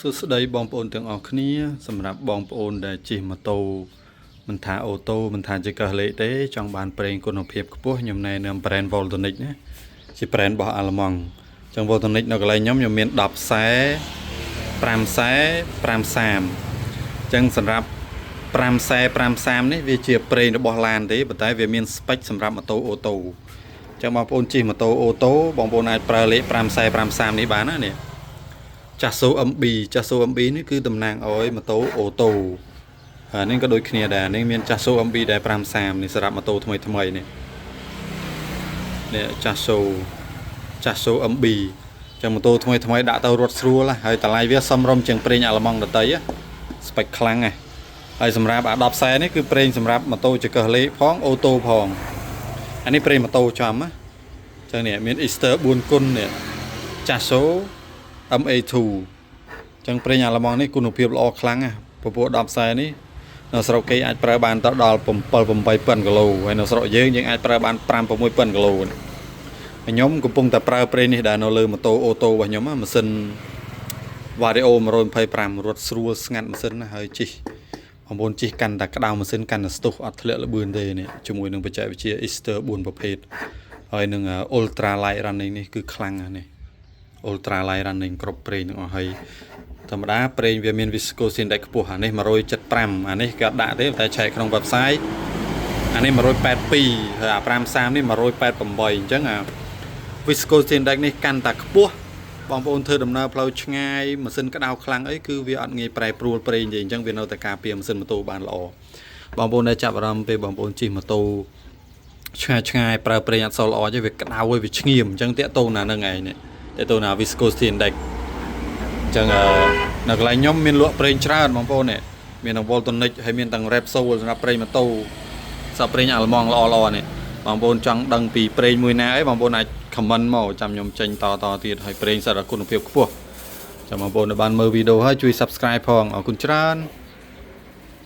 សួស្តីបងប្អូនទាំងអស់គ្នាសម្រាប់បងប្អូនដែលជិះម៉ូតូមិនថាអូតូមិនថាជាកោះលេខទេចង់បានប្រេងគុណភាពខ្ពស់ខ្ញុំណែនាំ brand Voltonic ណាជា brand របស់អាល្លឺម៉ង់អញ្ចឹង Voltonic នៅកន្លែងខ្ញុំមាន10ខ្សែ5ខ្សែ5សាមអញ្ចឹងសម្រាប់5ខ្សែ5សាមនេះវាជាប្រេងរបស់ឡានទេប៉ុន្តែវាមាន spec សម្រាប់ម៉ូតូអូតូអញ្ចឹងបងប្អូនជិះម៉ូតូអូតូបងប្អូនអាចប្រើលេខ5ខ្សែ5សាមនេះបានណានេះចាស់សូ MB ចាស់សូ MB នេះគឺតំណាងឲ្យម៉ូតូអូតូហើយនេះក៏ដូចគ្នាដែរនេះមានចាស់សូ MB ដែរ530នេះសម្រាប់ម៉ូតូថ្មីនេះចាស់សូ MB ចឹងម៉ូតូថ្មីដាក់ទៅរត់ស្រួលហើយតម្លៃវាសមរម្យជាងប្រេងអាល្លឺម៉ង់ដទៃស្ពេចខ្លាំងហើយសម្រាប់អា10ខ្សែនេះគឺប្រេងសម្រាប់ម៉ូតូចង្កឹះលេខផងអូតូផងអានេះប្រេងម៉ូតូចំចឹងនេះមាន Easter 4គុណនេះចាស់សូ MA2 ចឹងប្រេងអាល្លឺម៉ង់នេះគុណភាពល្អខ្លាំងពពោះ10ខ្សែនេះនៅស្រុកគេអាចប្រើបានដល់7 8,000 គីឡូហើយនៅស្រុកយើងអាចប្រើបាន5 6,000 គីឡូខ្ញុំកំពុងតែប្រើប្រេងនេះដែរនៅលើម៉ូតូអូតូរបស់ខ្ញុំម៉ាស៊ីន Vario 125រត់ស្រួលស្ងាត់ម៉ាស៊ីនហើយជិះបងប្អូនជិះកាន់តែក្តៅម៉ាស៊ីនកាន់តែស្ទុះអត់ធ្លាក់ល្បឿនទេនេះជាមួយនឹងបច្ចេកវិទ្យា Easter 4 ប្រភេទហើយនឹង Ultra Light Running នេះគឺខ្លាំងណាស់នេះUltra Light Running គ្រប់ប្រេងទាំងអស់ហើយធម្មតាប្រេងវាមាន Viscosity Index ខ្ពស់អានេះ175អានេះគេអត់ដាក់ទេតែឆែកក្នុង website អានេះ182ហើយអា530នេះ188អញ្ចឹងអា Viscosity Index នេះកាន់តែខ្ពស់បងប្អូនធ្វើដំណើរផ្លូវឆ្ងាយម៉ាស៊ីនក្តៅខ្លាំងអីគឺវាអត់ងាយប្រែប្រួលប្រេងទេអញ្ចឹងវានៅតែការពារម៉ាស៊ីនម៉ូតូបានល្អបងប្អូនដែលចាប់អារម្មណ៍ពេលបងប្អូនជិះម៉ូតូឆ្ងាយប្រើប្រេងអត់សូវល្អទេវាក្តៅហើយវាឈ្ងៀមអញ្ចឹងតាក់ទងណានឹងឯងនេះតាក់ទងណា Viscosity Index អញ្ចឹងនៅកន្លែងខ្ញុំមានលក់ប្រេងច្រើនបងប្អូននេះមានទាំង Voltonic ហើយមានទាំង Repsol សម្រាប់ប្រេងម៉ូតូសម្រាប់ប្រេងអាល្លឺម៉ង់ល្អនេះបងប្អូនចង់ដឹងពីប្រេងមួយណាអីបងប្អូនអាច comment មកចាំខ្ញុំចេញតទៀតហើយប្រេងសារគុណភាពខ្ពស់ចាំបងប្អូនបានមើលវីដេអូហើយជួយ Subscribe ផងអរគុណច្រើន